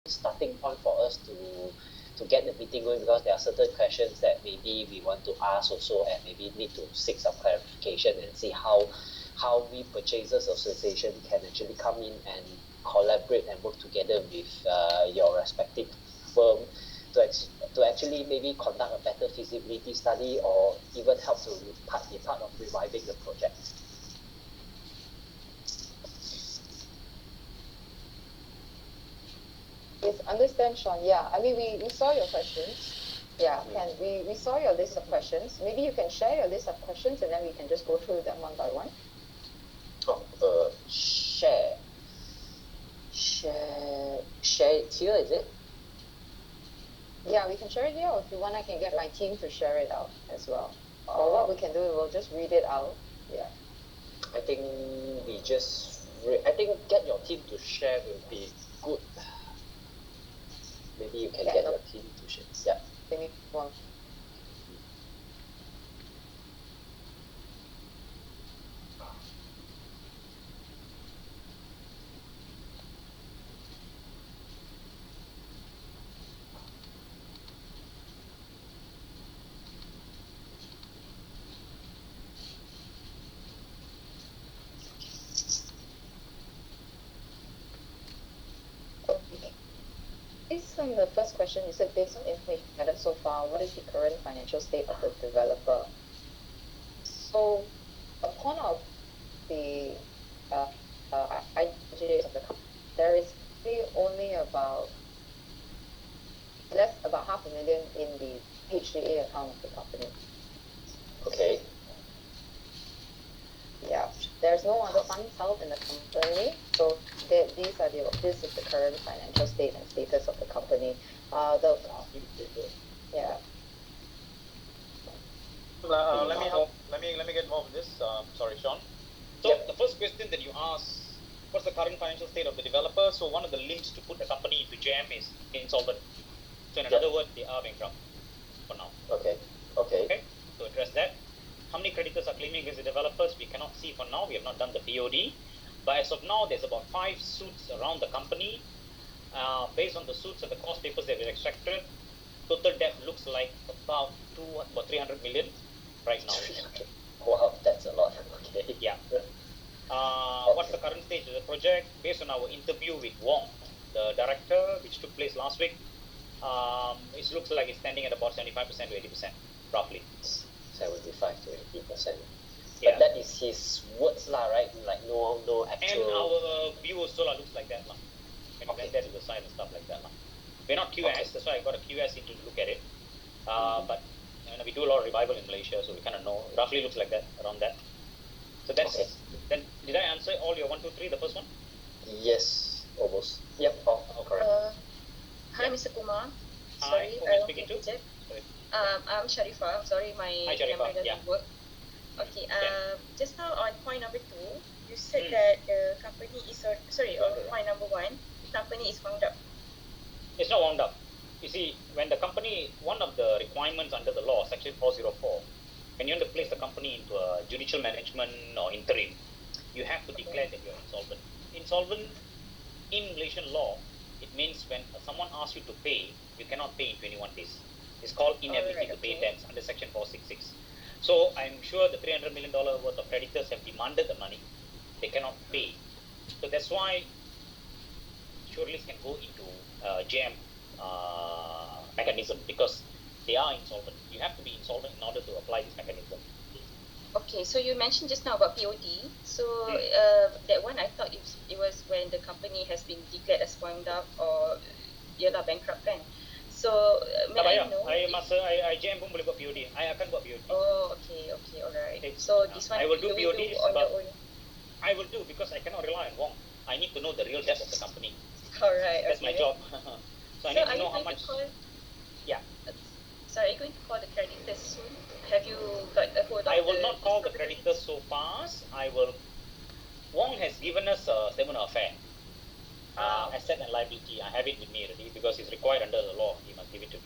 starting point for us to get the meeting going, because there are certain questions that maybe we want to ask also, and maybe need to seek some clarification and see how we purchasers association can actually come in and collaborate and work together with your respective firm to actually maybe conduct a better feasibility study, or even help to be part of reviving the project. Yes, understand, Sean. Yeah, I mean, we saw your questions. Yeah, we saw your list of questions. Maybe you can share your list of questions, and then we can just go through them one by one. Oh, share it here, is it? Yeah, we can share it here, or if you want, I can get my team to share it out as well. Or what we can do, we'll just read it out. Yeah. I think we just, I think get your team to share will be good. Maybe you can get your team to share. Yeah. Give me one. Based on the first question, you said based on information gathered so far, what is the current financial state of the developer? So, upon the IGAs of the company, there is only about $500,000 in the HDA account of the company. Okay. Yeah, there's no other funds held in the company, so this is the current financial state and status of the company. Yeah. Let me get involved in this. Sorry, Sean. So the first question that you asked, what's the current financial state of the developer? So one of the links to put the company into JM is insolvent. So in another word, they are bankrupt for now. Okay. To address that, how many creditors are claiming against the developers? We cannot see for now. We have not done the POD. But as of now, there's about 5 suits around the company. Based on the suits and the cost papers that were extracted, total debt looks like about 300 million right now. Wow, that's a lot. Okay. Yeah. What's the current stage of the project? Based on our interview with Wong, the director, which took place last week, it looks like it's standing at about 75% to 80%, roughly. 75 to 80%. Yeah. But that is his words, right? Like no actual. And our view also looks like that. And we went there to the side and stuff like that. We're not QS, that's why I got a QS in to look at it. But we do a lot of revival in Malaysia, so we kind of know. Roughly looks like that, around that. So that's. Then did I answer all your 1, 2, 3? The first one? Yes, almost. Yep. All correct. Hi, Mr. Kumar. Hi, who am I speaking to? I'm Sharifah. Sorry, my camera doesn't work. Okay. Just now on point number 2, you said that the company is on point number 1, the company is wound up. It's not wound up. You see, when the company, one of the requirements under the law, Section 404, when you want to place the company into a judicial management or interim, you have to declare that you're insolvent. Insolvent in Malaysian law, it means when someone asks you to pay, you cannot pay in 21 days. It's called inability to pay debts under Section 466. So I'm sure the $300 million worth of creditors have demanded the money. They cannot pay. So that's why surely can go into JM mechanism, because they are insolvent. You have to be insolvent in order to apply this mechanism. Okay, so you mentioned just now about POD. So that one, I thought it was when the company has been declared as wound up or ialah bankrupt kan. So may I know? I JM pun boleh buat POD. I akan buat POD. Oh, okay, alright. So this one I will do POD on your own. I will do, because I cannot rely on Wong. I need to know the real debt of the company. Alright. That's my job. So I need to know how much. Yeah. So are you going to call the creditors soon? Have you got a hold of I will not call the creditors so fast. Wong has given us a statement of affair. Asset and liability. I have it with me already, because it's required under the law. He must give it to me.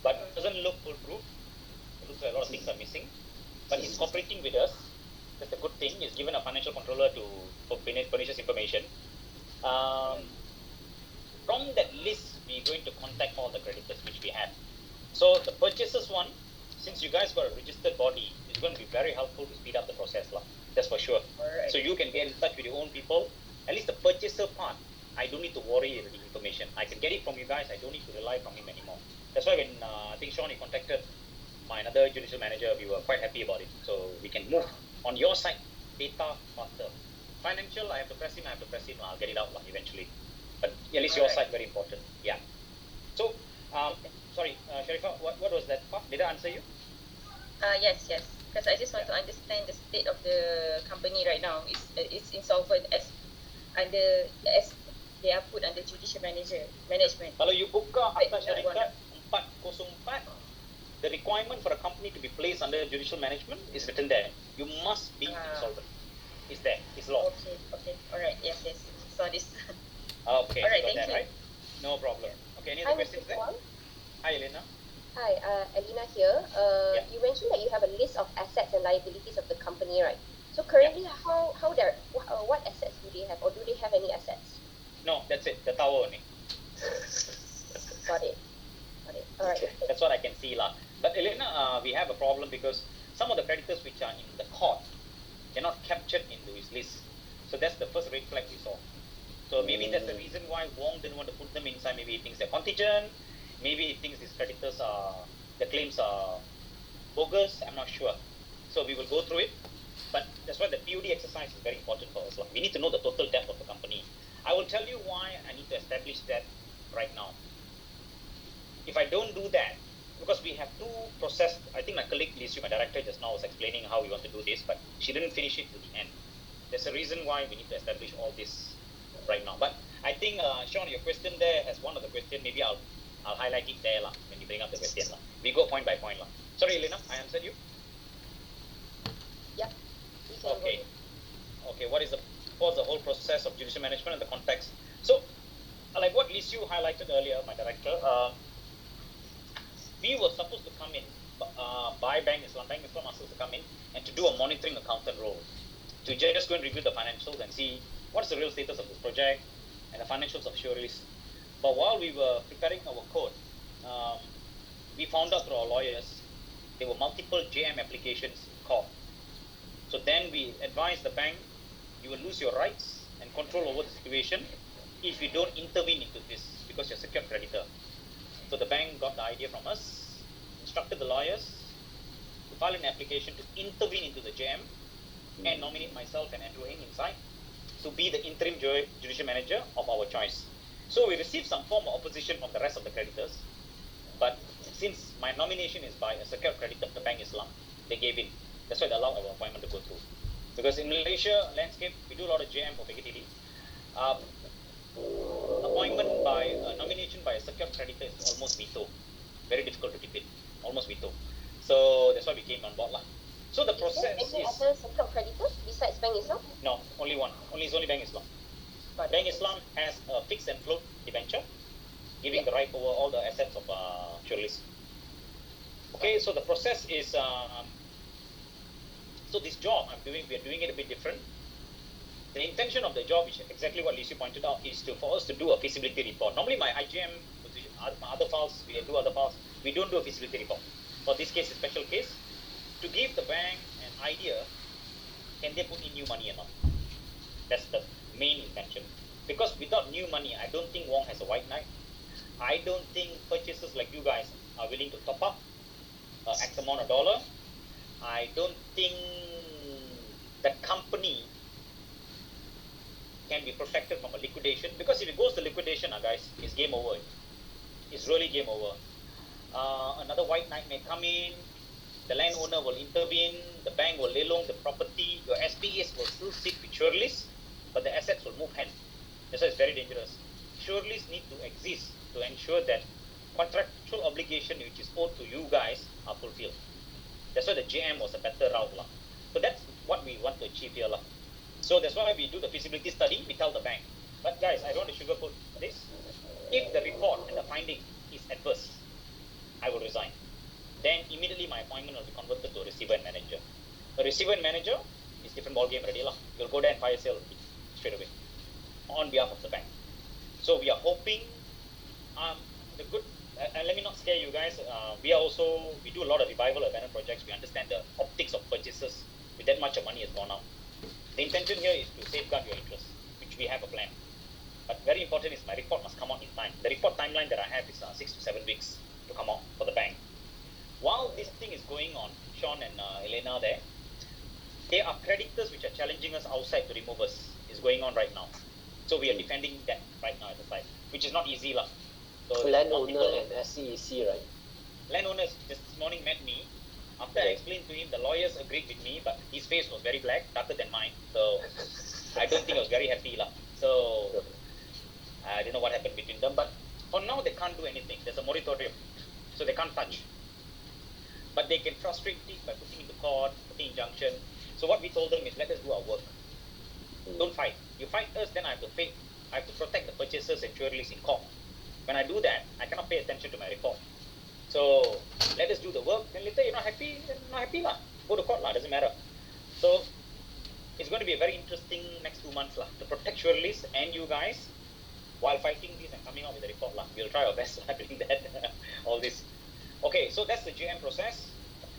But it doesn't look foolproof. It looks like a lot of things are missing. But he's cooperating with us. That's a good thing. He's given a financial controller to furnish us information. From that list contact all the creditors, which we had. So the purchasers one, since you guys got a registered body, it's going to be very helpful to speed up the process, lah. That's for sure. Alright. So you can get in touch with your own people. At least the purchaser part, I don't need to worry the information. I can get it from you guys. I don't need to rely from him anymore. That's why when I think Sean, he contacted my another judicial manager, we were quite happy about it. So we can move on your side data faster. Financial, I have to press him. I'll get it out eventually. But at least your side very important. Yeah. So, sorry, Sharifah, what was that part? Did I answer you? Yes. Because I just want to understand the state of the company right now. It's insolvent as they are put under judicial management. Kalau you buka Baik, akta that one. syarikat 404, the requirement for a company to be placed under judicial management is written there. You must be insolvent. It's there. It's law. Okay. Alright. Yes. Saw this. Okay. Alright, So got thank that, you. right? No problem. Okay. Any Hi, other Mr. questions there? Kwang. Hi, Elena. Hi, Alina here. Yeah. You mentioned that you have a list of assets and liabilities of the company, right? So currently, what assets do they have, or do they have any assets? No, that's it. The tower only. Got it. All right. Okay. That's what I can see, lah. But Elena, we have a problem because some of the creditors which are in the court, they're not captured into his list. So that's the first red flag we saw. So maybe that's the reason why Wong didn't want to put them inside. Maybe he thinks they're contingent. Maybe he thinks these creditors the claims are bogus. I'm not sure. So we will go through it. But that's why the POD exercise is very important for us. We need to know the total debt of the company. I will tell you why I need to establish that right now. If I don't do that, because we have two process, I think my colleague Lisu, my director, just now was explaining how we want to do this, but she didn't finish it to the end. There's a reason why we need to establish all this right now. But I think, Sean, your question there has one of the questions. Maybe I'll highlight it there when you bring up the question. We go point by point. Sorry, Elena, I answered you? Yep. You can Okay. go. Okay, what's the whole process of judicial management and the context? So, like what Lisu highlighted earlier, my director, we were supposed to come in by Bank Islam was supposed to come in and to do a monitoring accountant role, to just go and review the financials and see what's the real status of this project and the financials of Surelis. But while we were preparing our code, we found out through our lawyers there were multiple JM applications in court. So then we advised the bank, you will lose your rights and control over the situation if you don't intervene into this because you're a secured creditor. So the bank got the idea from us, instructed the lawyers to file an application to intervene into the JM and nominate myself and Andrew Heng inside to be the interim judicial manager of our choice. So we received some form of opposition from the rest of the creditors, but since my nomination is by a secured creditor, the Bank Islam, they gave in. That's why they allowed our appointment to go through. Because in Malaysia landscape, we do a lot of JM for BakerTilly. Nomination by a secured creditor is almost veto. Very difficult to defeat. Almost veto. So that's why we came on board. So the process Is there any other secured creditors besides Bank Islam? No, only one. It's only Bank Islam. Bank Islam has a fixed and float debenture, giving the right over all the assets of Surelis. Okay, so the process is, so this job we are doing it a bit different. The intention of the job, which is exactly what Lisu pointed out, is for us to do a feasibility report. Normally my IGM position, my other files, we do other files, we don't do a feasibility report. For this case, a special case, to give the bank an idea, can they put in new money or not? That's the main intention. Because without new money, I don't think Wong has a white knight. I don't think purchasers like you guys are willing to top up X amount of dollar. I don't think the company can be protected from a liquidation, because if it goes to liquidation, guys, it's game over. It's really game over. Another white knight may come in, the landowner will intervene, the bank will lelong the property, your SPAs will still sit with Surelis, but the assets will move hand. That's why it's very dangerous. Surelis need to exist to ensure that contractual obligation which is owed to you guys are fulfilled. That's why the JM was a better route. So that's what we want to achieve here. So that's why we do the feasibility study, we tell the bank. But guys, I don't want to sugarcoat this. If the report and the finding is adverse, I will resign. Then immediately my appointment will be converted to a receiver and manager. A receiver and manager is different ball game already. You'll go there and fire sale straight away on behalf of the bank. So we are hoping the good and let me not scare you guys. We do a lot of revival abandoned projects. We understand the optics of purchases with that much of money has gone out. The intention here is to safeguard your interests, which we have a plan. But very important is my report must come out in time. The report timeline that I have is 6 to 7 weeks to come out for the bank. While this thing is going on, Sean and Elena there are creditors which are challenging us outside to remove us. Is going on right now. So we are defending that right now at the site, which is not easy lah. So landowner and SCEC, right? Landowners just this morning met me. After I explained to him, the lawyers agreed with me, but his face was very black, darker than mine. So I don't think I was very happy lah. So I don't know what happened between them, but for now they can't do anything. There's a moratorium, so they can't touch. But they can frustrate it by putting into court, putting injunction. So what we told them is, let us do our work. Don't fight. You fight us, then I have to protect the purchasers and jewelries in court. When I do that, I cannot pay attention to my report. So let us do the work. Then later you're not happy, then not happy lah. Go to court lah. Doesn't matter. So it's going to be a very interesting next 2 months lah to protect jewelries and you guys while fighting this and coming out with a report lah. We'll try our best lah doing that. All this. Okay, so that's the GM process.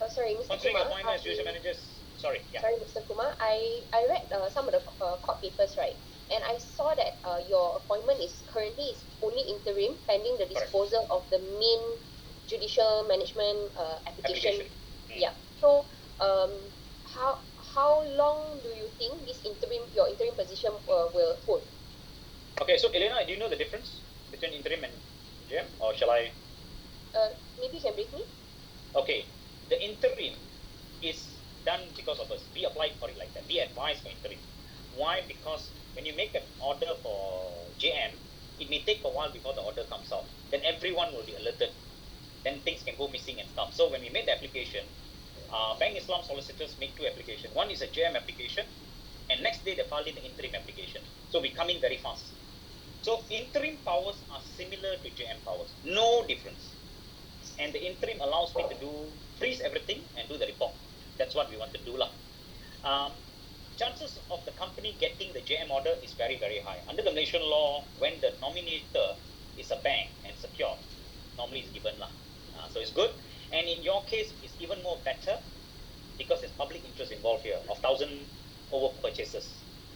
Oh, sorry, Mr. Sponsoring Kumar. appointment as judicial managers. Sorry, yeah. Sorry, Mr. Kumar. I read some of the court papers, right? And I saw that your appointment is currently only interim, pending the disposal of the main judicial management application. Yeah. So, how long do you think your interim position will hold? Okay, so Elena, do you know the difference between interim and GM, or shall I? Maybe you can brief me. Okay, the interim is done because of us. We applied for it like that. We advised for interim. Why? Because when you make an order for JM, it may take a while before the order comes out. Then everyone will be alerted. Then things can go missing and stuff. So when we made the application, Bank Islam solicitors make 2 applications. One is a JM application, and next day they filed in the interim application. So we come in very fast. So interim powers are similar to JM powers. No difference. And the interim allows me to freeze everything and do the report. That's what we want to do lah. Chances of the company getting the JM order is very, very high. Under the Malaysian law, when the nominator is a bank and secured, normally it's given lah. So it's good. And in your case, it's even more better because there's public interest involved here of 1,000 over purchases,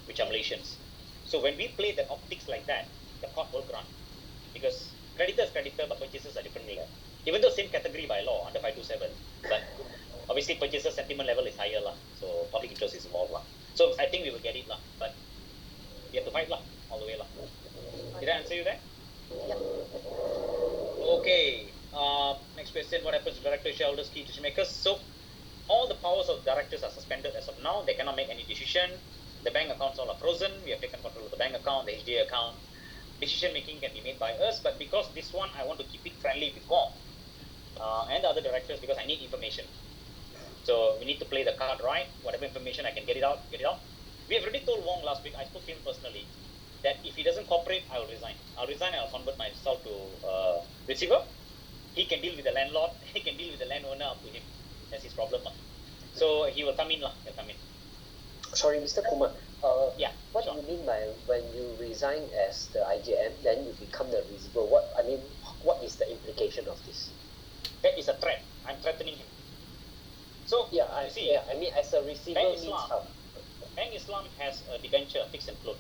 which are Malaysians. So when we play the optics like that, the court will grant. Because creditor is creditor, but purchasers are differently. Even though same category by law, under 527, but obviously purchaser sentiment level is higher lah. So public interest is involved lah. So I think we will get it lah. But we have to fight lah, all the way lah. Did I answer you there? Yep. Okay. Next question, what happens to directors, shareholders, key decision makers? So all the powers of directors are suspended as of now. They cannot make any decision. The bank accounts all are frozen. We have taken control of the bank account, the HDA account. Decision making can be made by us, but because this one I want to keep it friendly with Wong and the other directors because I need information. So we need to play the card right. Whatever information I can get it out. We have already told Wong last week, I spoke to him personally, that if he doesn't cooperate, I will resign. I'll resign and I'll convert myself to receiver. He can deal with the landlord, he can deal with the landowner, up to him. That's his problem. So he will come in. He'll come in. Sorry, Mr. Kumar. Yeah, what sure. do you mean by when you resign as the IJM, then you become the receiver? What is the implication of this? That is a threat. I'm threatening him. So I mean as a receiver Bank means Islam. how? Bank Islam has a debenture, fix and float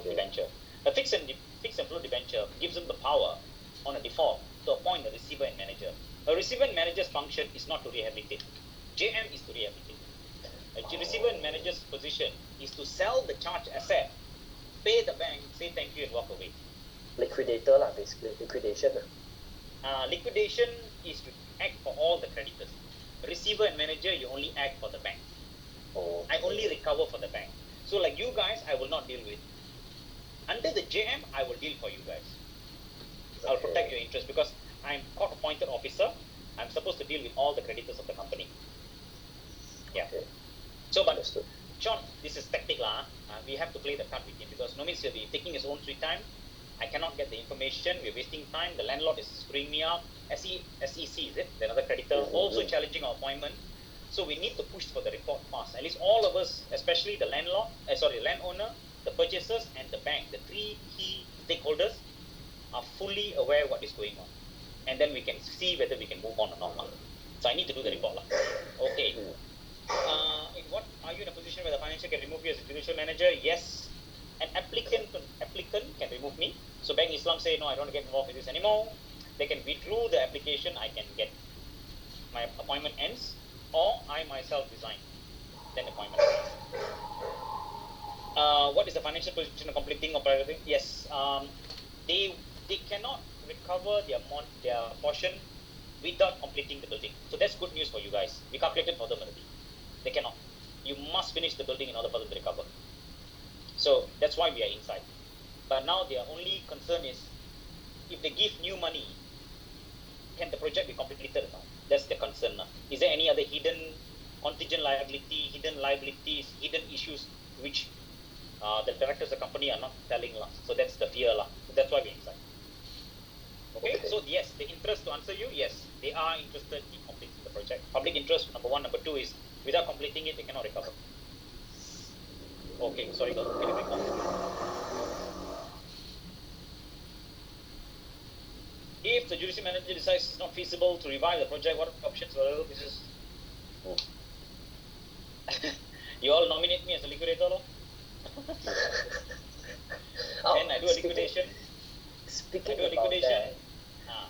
debenture. A fix and float debenture gives them the power on a default to appoint a receiver and manager. A receiver and manager's function is not to rehabilitate. JM is to rehabilitate. A receiver and manager's position is to sell the charged asset, pay the bank, say thank you and walk away. Liquidator lah, basically. Liquidation lah. Liquidation is to act for all the creditors. Receiver and manager, you only act for the bank. Oh. I only recover for the bank. So like you guys, I will not deal with. Under the JM, I will deal for you guys. I'll protect your interest because I'm court-appointed officer. I'm supposed to deal with all the creditors of the company. Yeah. Okay. So, but Understood. Sean, this is tactic lah. We have to play the card with him because no means he'll be taking his own sweet time. I cannot get the information. We're wasting time. The landlord is screwing me up. SEC is it? Another creditor also challenging our appointment. So we need to push for the report fast. At least all of us, especially the landowner, the purchasers, and the bank, the 3 key stakeholders, are fully aware what is going on. and then we can see whether we can move on or not. So I need to do the report. Okay. In what are you in a position where the financial can remove you as a judicial manager? Yes. An applicant can remove me. So Bank Islam say, no, I don't want to get involved with this anymore. They can withdraw the application. I can get my appointment ends, or I myself resign. Then appointment ends. What is the financial position of completing or prioritizing? Yes. They cannot recover their portion without completing the building. So that's good news for you guys. We calculated for them already. They cannot. You must finish the building in order for them to recover. So that's why we are inside. But now their only concern is, if they give new money, can the project be completed now? That's the concern now. Is there any other hidden contingent liability, hidden liabilities, hidden issues which the directors of the company are not telling us? So that's the fear lah. So that's why we're inside. Okay, so yes, the interest, to answer you, yes, they are interested in completing the project. Public interest, number one. Number two is, without completing it, they cannot recover. Okay, sorry, can you bring on? If the judicial manager decides it's not feasible to revive the project, what are the options available? This is you all nominate me as a liquidator, lor. Then I do a liquidation. Speaking about that,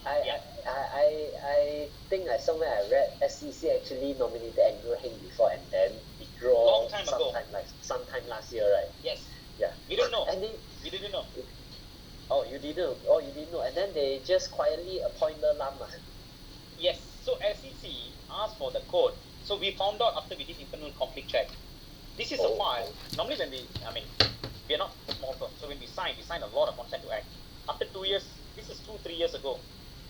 I think somewhere I read SEC actually nominated Andrew Heng before and then withdraw sometime last year, right? Yes. Yeah. We don't know. We didn't know. Oh, you didn't. Oh, you didn't know. And then they just quietly appointed Lam. Yes. So SEC asked for the code. So we found out after we did internal conflict check. This is a file. Normally when we are not a small firm. So when we sign a lot of consent to act. After 2 years, this is 2-3 years ago.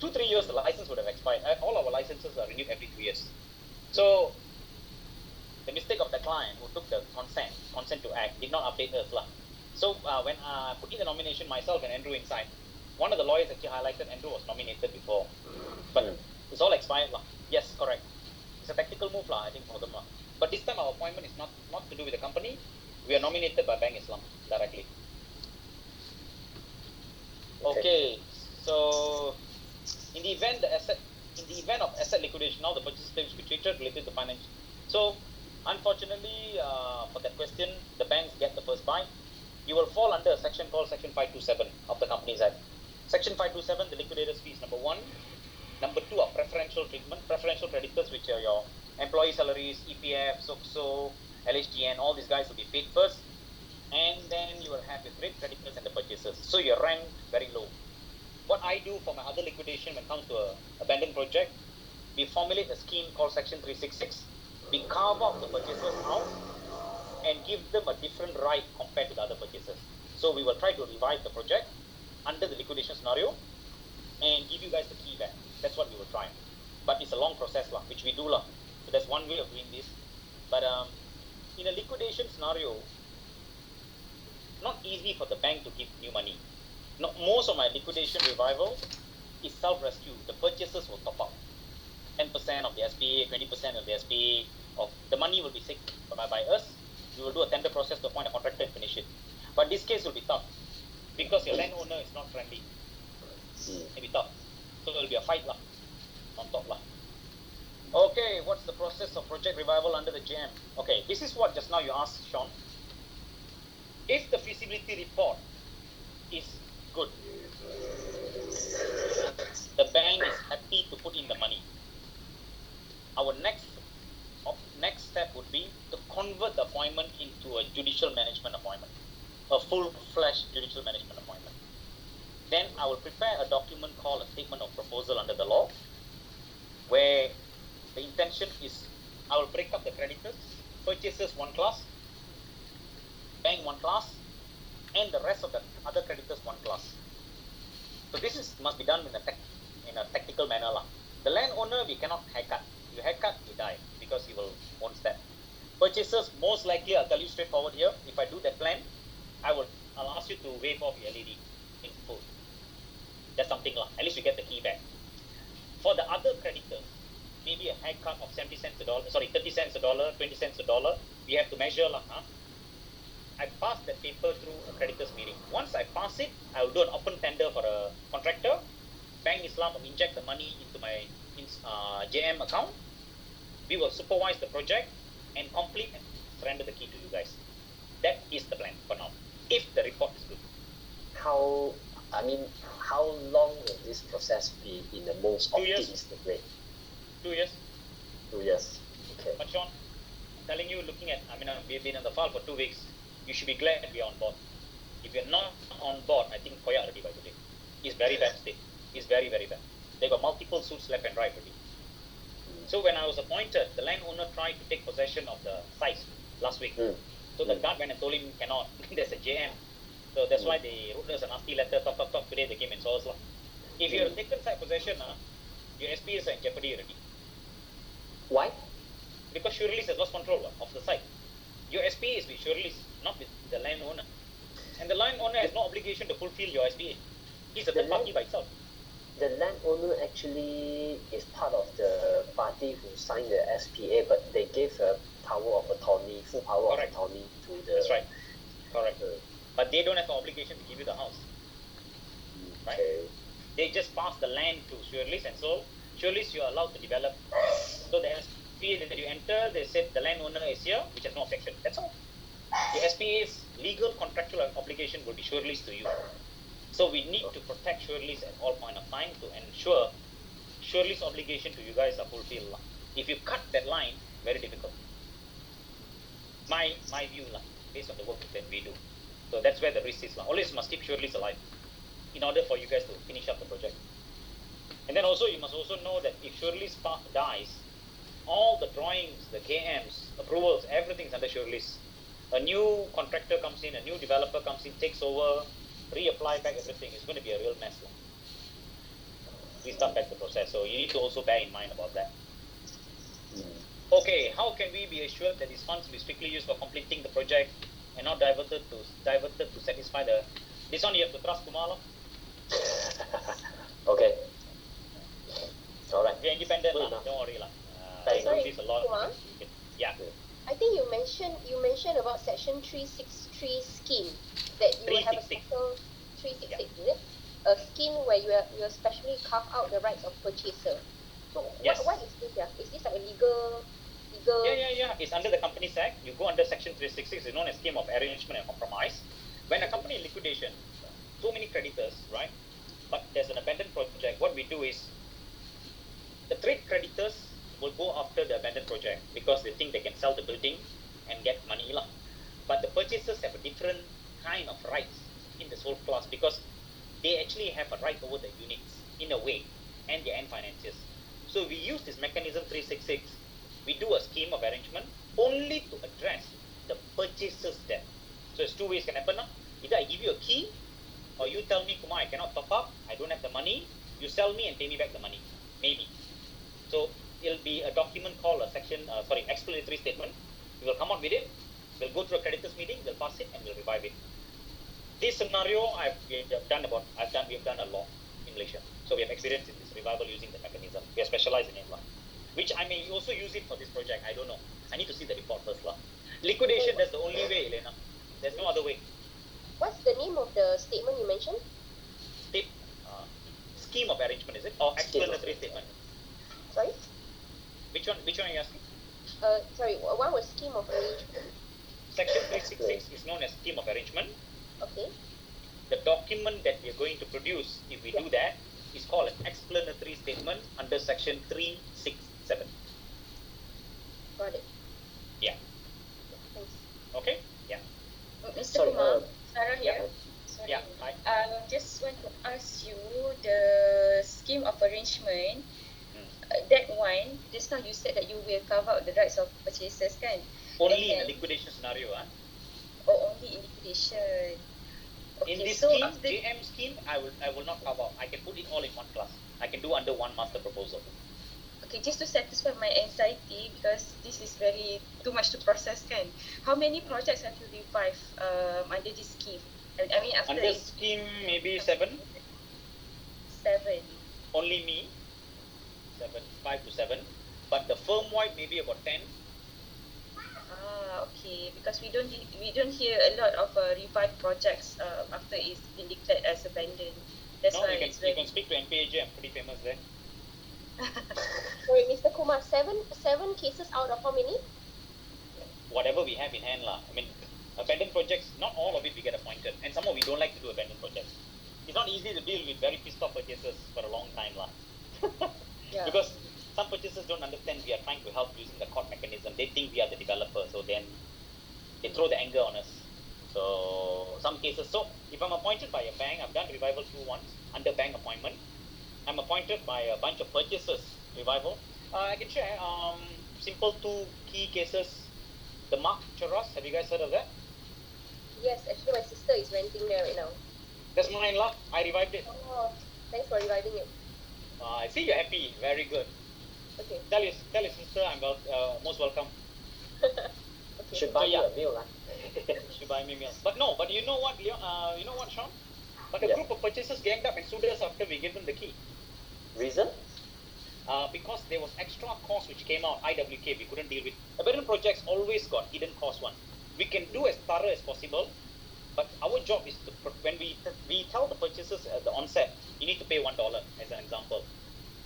2-3 years, the license would have expired. All our licenses are renewed every 2 years. So the mistake of the client who took the consent to act, did not update us lah. So when I put in the nomination, myself and Andrew inside, one of the lawyers actually highlighted Andrew was nominated before, but it's all expired lah. Yes, correct. It's a tactical move lah, I think, for them lah. But this time our appointment is not to do with the company. We are nominated by Bank Islam directly. Okay, so in the event of asset liquidation, now the purchase claims will be treated related to finance. So unfortunately, for that question, the banks get the first bite. You will fall under a section called Section 527 of the Companies Act. Section 527, the liquidator's fees, number one. Number two are preferential treatment, preferential creditors, which are your employee salaries, EPF, SOCSO, LHDN, all these guys will be paid first. And then you will have your trade creditors and the purchasers. So your rank very low. What I do for my other liquidation when it comes to an abandoned project, we formulate a scheme called Section 366. We carve out the purchasers out and give them a different right compared to the other purchasers. So we will try to revive the project under the liquidation scenario and give you guys the key back. That's what we will try. But it's a long process lah, which we do lah. So that's one way of doing this. But in a liquidation scenario, not easy for the bank to give new money. Most of my liquidation revival is self-rescue. The purchasers will top up 10% of the SPA, 20% of the SPA. Of the money will be saved by us. We will do a tender process to appoint a contractor and finish it. But this case will be tough because your landowner is not friendly. It'll be tough. So there will be a fight lah, on top lah. Okay, what's the process of project revival under the JM? Okay, this is what just now you asked, Sean. If the feasibility report is good, the bank is happy to put in the money. Our next step would be to convert the appointment into a judicial management appointment, a full-fledged judicial management appointment. Then I will prepare a document called a statement of proposal under the law, where the intention is I will break up the creditors, purchasers one class, bank one class, and the rest of the other creditors one class. So this must be done in a tactical manner lah. The landowner we cannot haircut. You haircut, you die because he will own that. Purchasers, most likely, I'll tell you straightforward here. If I do that plan, I'll ask you to waive off your LED in full. That's something lah. At least we get the key back. For the other creditors, maybe a haircut of 70 cents a dollar, 30 cents a dollar, 20 cents a dollar. We have to measure lah. I pass that paper through a creditors meeting. Once I pass it, I will do an open tender for a contractor. Bank Islam will inject the money into my JM account. We will supervise the project and complete and surrender the key to you guys. That is the plan for now, if the report is good. How long will this process be in the most 2 years. optimistic way? 2 years. 2 years. Okay. But Sean, I'm telling you, we've been on the file for 2 weeks. You should be glad we are on board. If you're not on board, I think Koya already by today. It's very bad state. It's very, very bad. They got multiple suits left and right already. So when I was appointed, the landowner tried to take possession of the site last week. So the guard went and told him cannot. There's a JM. So that's why they wrote us a nasty letter. Talk. Today they came and saw us. If you have taken site possession, your SPs are in jeopardy already. Why? Because Surelis has lost control of the site. Your SPA is with Surelis, not with the landowner. And the landowner has no obligation to fulfill your SPA. He's a third party by itself. The landowner actually is part of the party who signed the SPA, but they gave a power of attorney, full power of attorney to the... That's right. Correct. But they don't have an obligation to give you the house. Right? Okay. They just pass the land to Surelis, and so Surelis, you are allowed to develop. So the SPA that you enter, they said the landowner is here, which has no objection. That's all. The SPA's legal contractual obligation will be Surelis to you. So we need to protect Surelis at all point of time to ensure Surelis' obligation to you guys are fulfilled. If you cut that line, very difficult. My view, based on the work that we do. So that's where the risk is. Always must keep Surelis alive in order for you guys to finish up the project. And then also you must also know that if Surelis dies, all the drawings, the KMs, approvals, everything's under Surelis. A new contractor comes in, a new developer comes in, takes over, reapply back everything. It's going to be a real mess. We start back the process. So you need to also bear in mind about that. Okay, how can we be assured that these funds will be strictly used for completing the project and not diverted to satisfy the... This one you have to trust Kumar. Okay. All right. We're independent. Don't worry. Sorry, I do this a lot. Kumar? Yeah. I think you mentioned about Section 363 scheme that you will have a 366. special 366, is it? A scheme where you especially carve out the rights of purchaser. So Yes. what is this? Yeah? Is this like a legal? Yeah. It's under the Companies Act. You go under Section 366. It's known as scheme of arrangement and compromise. When a company in liquidation, so many creditors, right? But there's an abandoned project. What we do is the trade creditors will go after the abandoned project because they think they can sell the building and get money. But the purchasers have a different kind of rights in this whole class because they actually have a right over the units in a way and their end financiers. So we use this mechanism 366. We do a scheme of arrangement only to address the purchaser's debt. So it's two ways can happen. Either I give you a key or you tell me, Kumar, I cannot top up, I don't have the money, you sell me and pay me back the money. Maybe. So it'll be a document called a explanatory statement. We will come out with it. We'll go through a creditors meeting. We'll pass it and we'll revive it. This scenario we have done a lot in Malaysia. So we have experience in this revival using the mechanism. We are specialized in it, which I may also use it for this project. I don't know. I need to see the report first, Liquidation, that's the only way, Elena. There's no other way. What's the name of the statement you mentioned? Scheme of arrangement, is it? Or explanatory statement? Sorry? Which one are you asking? Sorry, one was scheme of arrangement. Section 366 is known as scheme of arrangement. Okay. The document that we are going to produce, if we do that, is called an explanatory statement under section 367. Got it. Yeah. Thanks. Okay? Yeah. Mr. Kumar, Sarah here. Sorry. Yeah. Hi. Just want to ask you the scheme of arrangement. That one, just now you said that you will cover out the rights of purchasers, kan? Only in a liquidation scenario, Or only in liquidation. Okay, in this so scheme, after, JM scheme, I will not cover. I can put it all in one class. I can do under one master proposal. okay, just to satisfy my anxiety, because this is very too much to process, kan? How many projects have you revived under this scheme? I mean, after Under scheme, maybe 7. 7. Only me. 5 to 7. But the firm-wide, maybe about 10. Okay, because we don't hear a lot of revived projects after it's been declared as abandoned. That's No, why you it's can very. speak to NPAJ. I'm pretty famous there. Sorry, Mr. Kumar, seven cases out of how many? Whatever we have in hand, lah. I mean, abandoned projects. Not all of it we get appointed, and somehow we don't like to do abandoned projects. It's not easy to deal with very pissed off purchasers for a long time, lah. Yeah. Because some purchasers don't understand we are trying to help using the court mechanism. They think we are the developer, so then they throw the anger on us. So some cases. So if I'm appointed by a bank, I've done revival 2 once under bank appointment. I'm appointed by a bunch of purchasers revival. I can share simple 2 key cases. The Mark Choras, have you guys heard of that? Yes, actually my sister is renting there right now. That's mine, lah. I revived it. Oh, thanks for reviving it. I see you're happy. Very good. Okay. Tell your sister I'm most welcome. Okay. Should buy So, yeah. you a meal, lah. She buy me meal. But no, but you know what, Leon, you know what, Sean? But a Yeah. group of purchasers ganged up and sued us after we gave them the key. Reason? Because there was extra cost which came out, IWK, we couldn't deal with. Abandoned projects always got hidden cost one. We can do as thorough as possible, but our job is to, when we tell the purchasers at the onset, you need to pay $1 as an example.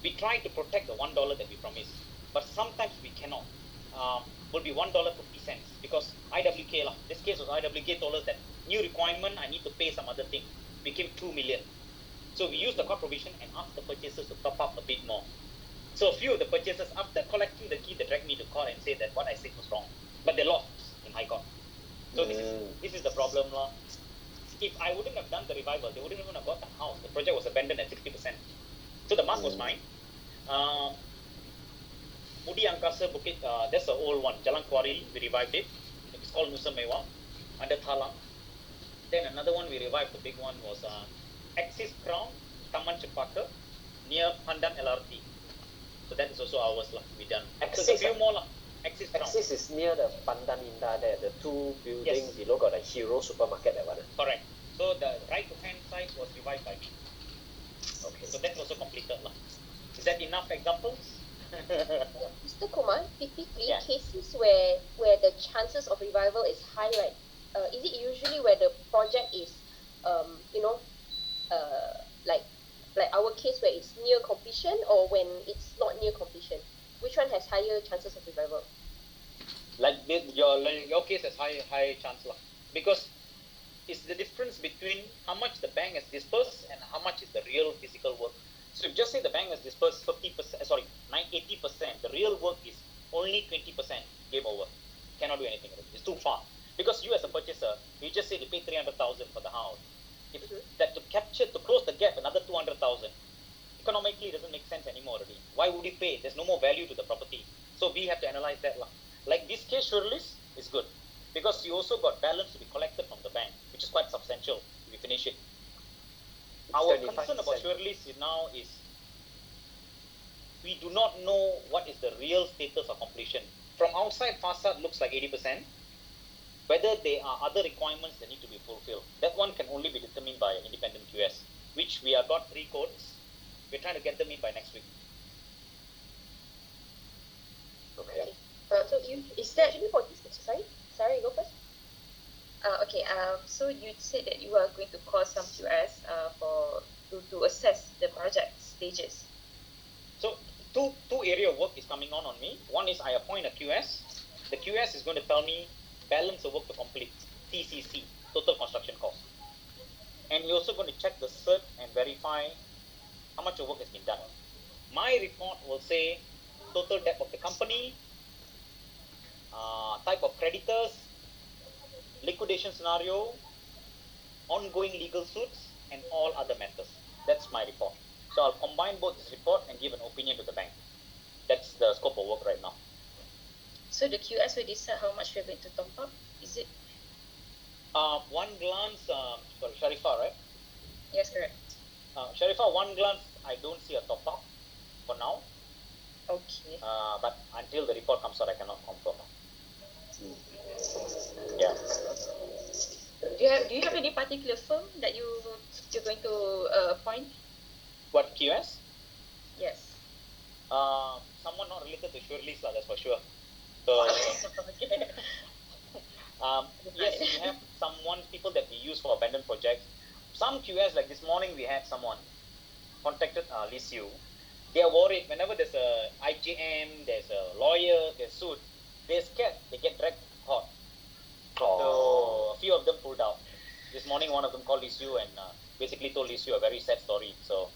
We try to protect the $1 that we promise, but sometimes we cannot. Will be $1.50 because IWK lah. This case was IWK told us that new requirement, I need to pay some other thing. Became 2 million. So we used the court provision and asked the purchasers to top up a bit more. So a few of the purchasers, after collecting the key, they dragged me to court and said that what I said was wrong, but they lost in High Court. So this is the problem, lah. If I wouldn't have done the revival, they wouldn't even have got the house. The project was abandoned at 60%. So the mark was mine. Mudi Angkasa Bukit, that's the old one. Jalan Kuari, we revived it. It's called Nusa Mewah, under Thalang. Then another one we revived, the big one was Axis Crown, Taman Cepaka, near Pandan LRT. So that is also ours, lah. We done. Axis, so a few more, lah. Axis Crown. Axis is near the Pandan Indah there, the 2 buildings below got a Hero supermarket, that one. Correct. So the right hand side was revived by me. Okay. So that's also completed, lah. Is that enough examples? Mr. Kumar, typically Yeah. cases where the chances of revival is high, right? Is it usually where the project is, like our case where it's near completion, or when it's not near completion? Which one has higher chances of revival? Like this, your case has high chance, lah. Because it's the difference between how much the bank has dispersed and how much is the real physical work. So if just say the bank has dispersed 80%, the real work is only 20%, game over. Cannot do anything with it. It's too far. Because you as a purchaser, you just say you pay 300,000 for the house. If that to close the gap, another 200,000, economically it doesn't make sense anymore already. Why would you pay? There's no more value to the property. So we have to analyze that, lah. Like this case, Shirley's is good because you also got balance to be collected from the bank, which is quite substantial if you finish it. Our concern about Shirley's now is we do not know what is the real status of completion. From outside, facade looks like 80%. Whether there are other requirements that need to be fulfilled, that one can only be determined by an independent QS, which we have got 3 codes. We're trying to get them in by next week. Okay. So you is that actually for this? Sorry, go first. Okay. So you said that you are going to call some QS to assess the project stages. So two area of work is coming on me. One is I appoint a QS. The QS is going to tell me balance of work to complete, TCC, total construction cost. And you're also going to check the cert and verify how much of work has been done. My report will say total debt of the company, type of creditors, liquidation scenario, ongoing legal suits, and all other matters. That's my report. So I'll combine both this report and give an opinion to the bank. That's the scope of work right now. So the QS will decide how much we're going to top up, is it? One glance, sorry, Sharifah, right? Yes, correct. Sharifah, one glance, I don't see a top up for now. Okay. But until the report comes out, I cannot confirm. Yeah. Do you have any particular firm that you're going to appoint? What, QS? Yes. Someone not related to Shirley's, that's for sure. So, yes, we have people that we use for abandoned projects. some QS, like this morning we had someone contacted Lisu. They are worried whenever there's a IJM, there's a lawyer, there's suit, they're scared they get dragged hot. So a few of them pulled out. This morning one of them called Lisu and basically told Lisu a very sad story. So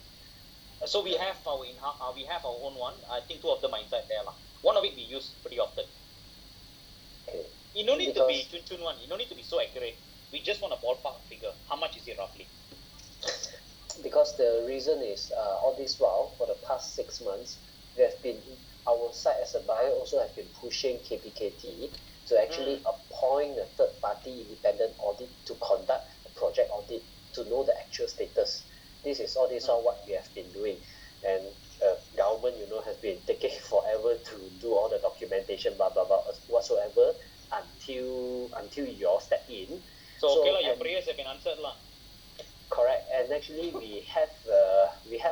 we have our own one. I think two of them are inside there lah. One of it we use pretty often. Okay. You don't need to be chun one. You don't need to be so accurate. We just want a ballpark figure. How much is it roughly? Because the reason is all this while for the past 6 months, we have been our side as a buyer also have been pushing KPKT to actually appoint a third party independent audit to conduct a project audit to know the actual status. This is all this while what we have been doing, and government has been taking forever to do all the documentation blah blah blah whatsoever until you all step in. So okay lah, your prayers have been answered lah. Correct, and actually we have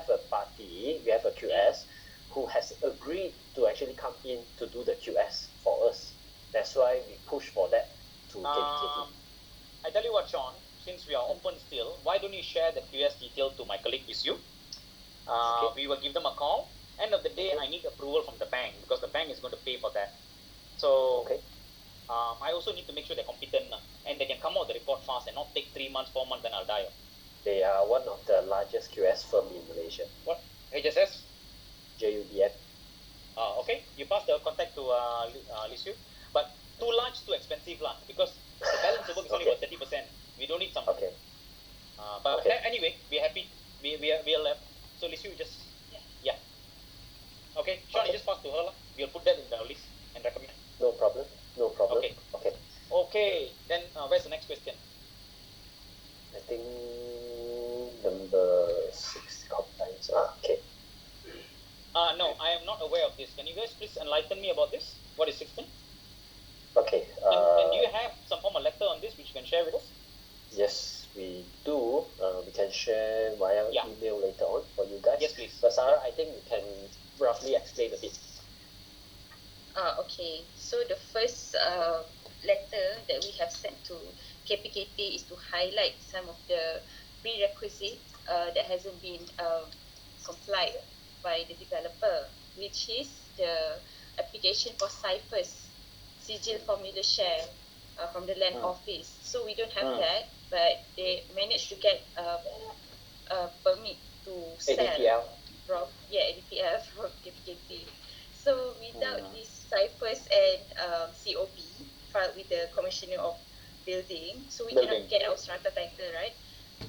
a party, we have a QS who has agreed to actually come in to do the QS for us. That's why we push for that to KPKT. I tell you what, Sean, since we are open still, why don't you share the QS detail to my colleague with you? Okay. We will give them a call. End of the day, I need approval from the bank because the bank is going to pay for that. So I also need to make sure they're competent and they can come out with the report fast and not take 3 months, 4 months, then I'll die. They are one of the largest QS firm in Malaysia. What? HSS? JUBM. Okay, you pass the contact to Lisu. But too large, too expensive lah. Because the balance of work is only about 30%. We don't need some. Okay. But anyway, we're happy. We're left. So Lisu, just Okay, Sean, you just pass to her lah. We'll put that in the list and recommend. No problem. Okay. Okay. Then where's the next question? I think number 6 compliance. Okay. No, I am not aware of this. Can you guys please enlighten me about this? What is 16? Okay. And do you have some form of letter on this which you can share with us? Yes, we do. We can share via email later on for you guys. Yes, please. But Sarah, I think you can roughly explain a bit. Okay, so the first letter that we have sent to KPKT is to highlight some of the prerequisites that hasn't been complied by the developer, which is the application for CIFER's Sigil Formula Share from the Land Office. So we don't have that, but they managed to get a permit to sell. ADPL. From ADPL from KPKT. So without this CIFER's and COB filed with the Commissioner of Building, so we cannot get our strata title, right?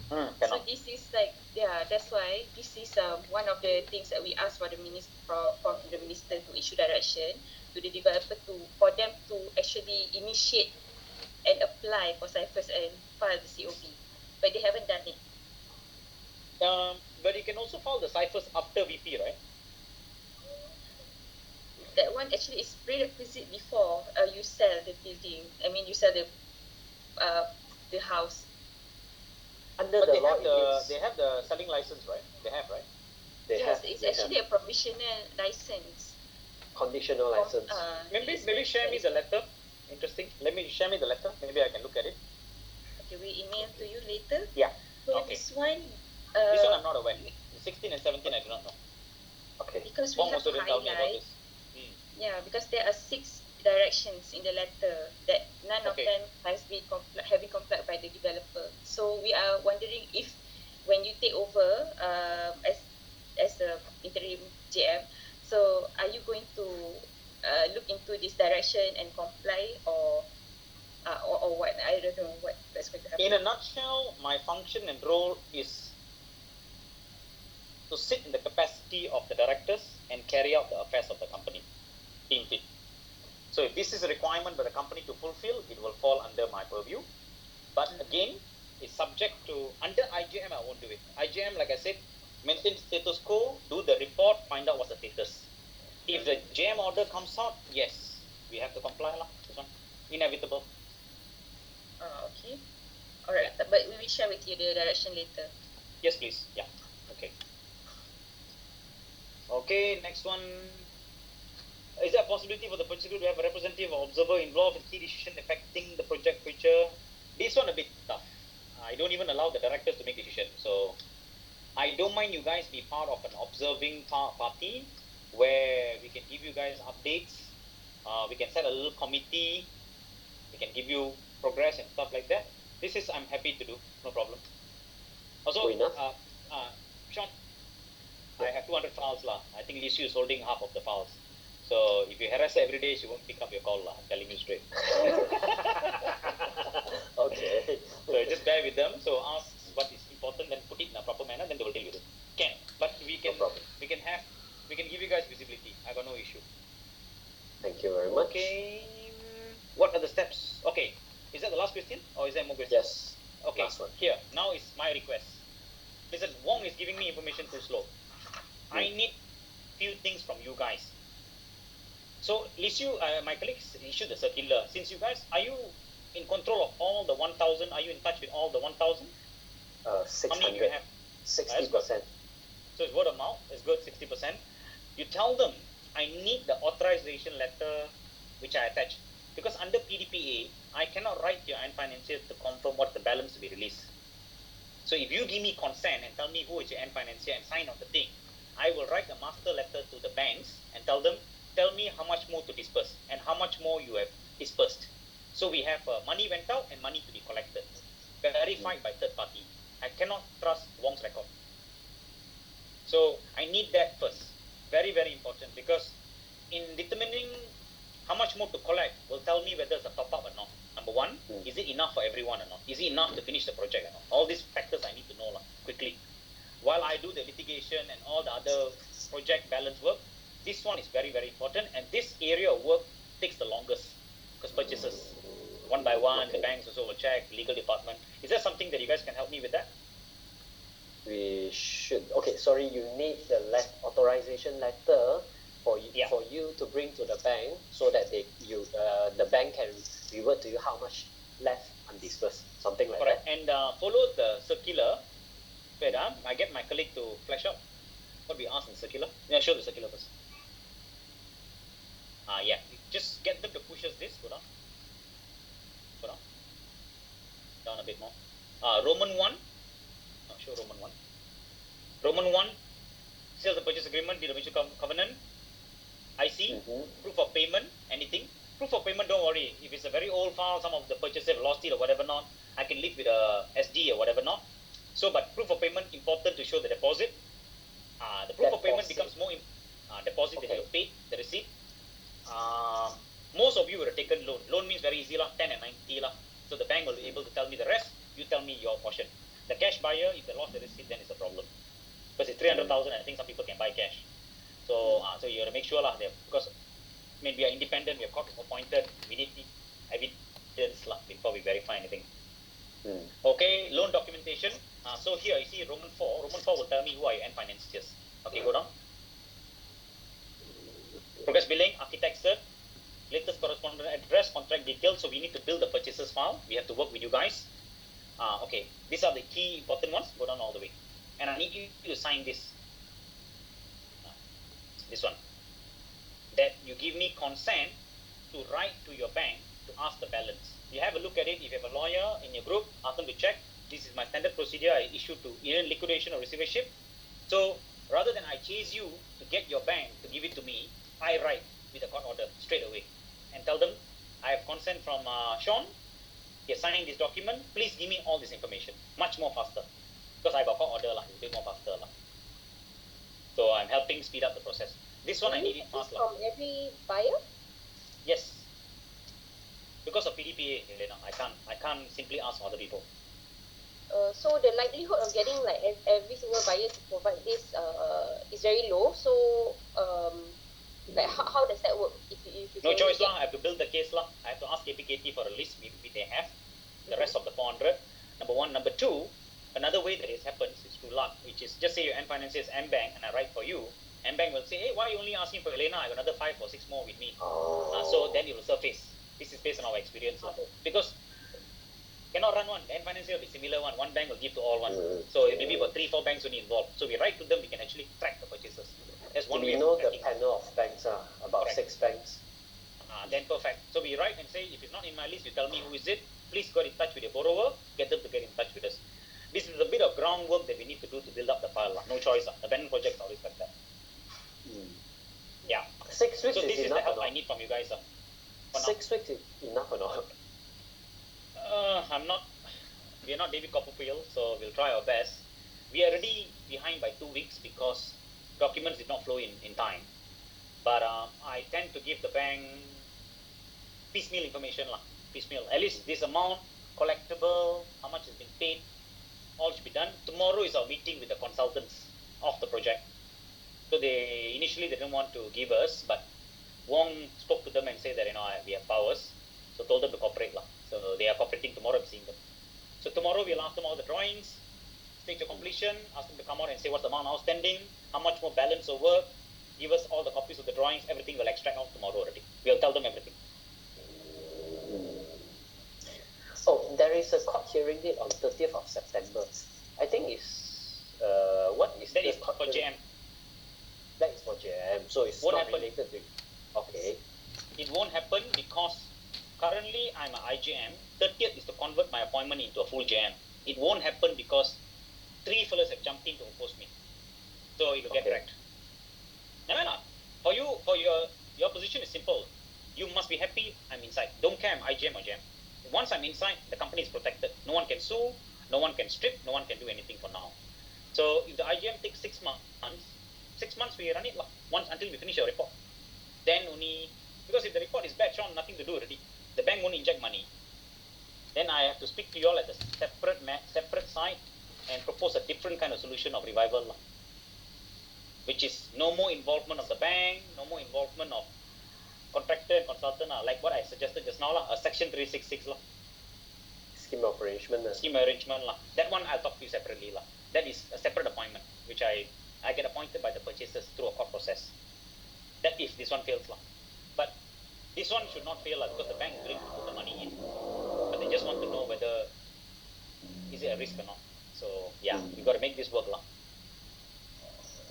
So this is that's why this is one of the things that we ask for the minister from the minister to issue direction to the developer for them to actually initiate and apply for CIFER's and file the COB, but they haven't done it. But you can also file the CIFER's after VP, right? That one actually is prerequisite before you sell the building. I mean, you sell the house. Under But the they law, have the selling license, right? They have, right? It's actually a provisional license. Conditional license. Maybe share me the letter. Interesting. Share me the letter. Maybe I can look at it. Okay, we email to you later. Yeah. So Okay. this one. This one I'm not aware. 16 and 17 I do not know. Okay. Because we Wong have also didn't tell me about highlight. this. Yeah, because there are 6 directions in the letter that none of them has been having complied by the developer. So we are wondering if when you take over as the interim JM, so are you going to look into this direction and comply or what? I don't know what's going to happen. In a nutshell, my function and role is to sit in the capacity of the directors and carry out the affairs of the company. Team fit. So if this is a requirement by the company to fulfill, it will fall under my purview. But again, it's subject to, under IJM I won't do it. IJM, like I said, maintain status quo, do the report, find out what's the status. If the JM order comes out, yes, we have to comply lah. This one, inevitable. Okay. Alright, but we will share with you the direction later. Yes, please. Yeah. Okay. Okay, next one. Is there a possibility for the purchaser to have a representative or observer involved in key decision affecting the project future? This one a bit tough. I I don't even allow the directors to make decisions. So I don't mind you guys be part of an observing party where we can give you guys updates. We can set a little committee. We can give you progress and stuff like that. This is I'm happy to do, no problem. Also, Sean, I have 200 files lah. I think Lisu is holding half of the files. So if you harass her every day, she won't pick up your call lah. I'm telling you straight. Okay. So just bear with them. So ask what is important, then put it in a proper manner, then they will deal with it. Can, but we can give you guys visibility. I got no issue. Thank you very much. Okay. What are the steps? Okay. Is that the last question, or is there more questions? Yes. Okay. Last one. Here. Now is my request. Listen, Wong is giving me information too slow. I need few things from you guys. So, my colleagues issued the circular. Since you guys, are you in control of all the 1,000? Are you in touch with all the 1,000? 600. How many do you have? 60%. So it's word of mouth. It's good, 60%. You tell them, I need the authorization letter which I attach. Because under PDPA, I cannot write to your end financier to confirm what the balance to be released. So if you give me consent and tell me who is your end financier and sign on the thing, I will write a master letter to the banks and tell them, tell me how much more to disperse and how much more you have dispersed. So we have money went out and money to be collected, verified by third party. I cannot trust Wong's record. So I need that first. Very, very important, because in determining how much more to collect will tell me whether it's a top up or not. Number one, is it enough for everyone or not? Is it enough to finish the project or not? All these factors I need to know quickly. While I do the litigation and all the other project balance work, this one is very, very important, and this area of work takes the longest, because purchases one by one, the banks also will check, legal department. Is there something that you guys can help me with that? We should. Okay, sorry, you need the authorization letter for you to bring to the bank, so that the bank can revert to you how much left undispersed, something like Correct. that. And follow the circular. Wait, I get my colleague to flash up what we asked in the circular. Yeah, show the circular first. Yeah, just get them to push us this. Go down. Go down. Down a bit more. Roman 1. Show Roman 1. Roman 1, sales and purchase agreement, deed of mutual covenant, IC, proof of payment, anything. Proof of payment, don't worry. If it's a very old file, some of the purchasers have lost it or whatever not, I can live with a SD or whatever not. So, but proof of payment, important to show the deposit. The proof of payment becomes more deposit that you paid, the receipt. Most of you would have taken loan. Loan means very easy, 10 and 90. So the bank will be able to tell me the rest, you tell me your portion. The cash buyer, if they lost the receipt, then it's a problem. Because it's 300,000, I think some people can buy cash. So so you have to make sure because we are independent, we are court appointed, we need evidence before we verify anything. Okay, loan documentation. So here you see Roman 4. Roman 4 will tell me who are your end financiers. Okay, go down. Progress billing, architect cert, latest correspondent address, contract details. So we need to build the purchases file. We have to work with you guys. Okay, these are the key important ones. Go down all the way. And I need you to sign this. This one. That you give me consent to write to your bank to ask the balance. You have a look at it. If you have a lawyer in your group, ask them to check. This is my standard procedure I issue to either liquidation or receivership. So rather than I chase you to get your bank to give it to me, I write with a court order straight away and tell them I have consent from Sean. He has signed this document. Please give me all this information. Much more faster. Because I got court order, it's a bit more faster. So I'm helping speed up the process. This one I need it fast. From every buyer? Yes. Because of PDPA, Elena, I can't simply ask other people. So the likelihood of getting every single buyer to provide this is very low. So how does that work? If you no choice I have to build the case I have to ask KPKT for a list. Maybe they have the rest of the 400. Number one. Number two, another way that it happens is through luck, which is just say your end financier is M-Bank and I write for you. M-Bank will say, hey, why are you only asking for Elena? I have another 5 or 6 more with me. So then it will surface. This is based on our experience. Because cannot run one. The end financier will be similar one. One bank will give to all one. So it may be about 3-4 banks only involved. So we write to them, we can actually track the purchases. That's one way. We know the panel of banks about Correct. 6 banks. Then perfect. So we write and say, if it's not in my list, you tell me who is it. Please get in touch with your borrower. Get them to get in touch with us. groundwork that we need to do to build up the file. No choice. The abandoned project is always like that. Yeah. 6 weeks So this is is the enough help or I not? need from you guys. 6 weeks is enough or not? We are not David Copperfield, so we'll try our best. We are already behind by 2 weeks because documents did not flow in time. But I tend to give the bank piecemeal information, piecemeal. At least this amount, collectible, how much has been paid, all should be done. Tomorrow is our meeting with the consultants of the project. So initially they didn't want to give us, but Wong spoke to them and said that we have powers, so told them to cooperate. So they are cooperating tomorrow. I'm seeing them. So tomorrow we'll ask them all the drawings, stage of completion, ask them to come out and say what's the amount outstanding, how much more balance of work, give us all the copies of the drawings, everything will extract out tomorrow already. We'll tell them everything. Oh, there is a court hearing date on 30th of September. I think it's what is that the is court for hearing? JM. That is for JM, so it's Won't not happen. related to. Okay. It won't happen because currently I'm an IJM. 30th is to convert my appointment into a full JM. It won't happen because 3 fellows have jumped in to oppose me. So it will get dragged. No. For your position is simple. You must be happy I'm inside. Don't care I'm IJM or JM. Once I'm inside, the company is protected. No one can sue, no one can strip, no one can do anything for now. So if the IJM takes 6 months, 6 months we run it once until we finish our report. Then only, because if the report is bad, Sean, nothing to do already. The bank won't inject money. Then I have to speak to you all at a separate site and propose a different kind of solution of revival, which is no more involvement of the bank, no more involvement of contractor and consultant, like what I suggested just now, a section 366. Scheme of arrangement. Scheme arrangement. That one I'll talk to you separately. That is a separate appointment, which I get appointed by the purchasers through a court process. That if this one fails. But this one should not fail because the bank is willing to put the money in. But they just want to know whether is it a risk or not. So yeah, we got to make this work.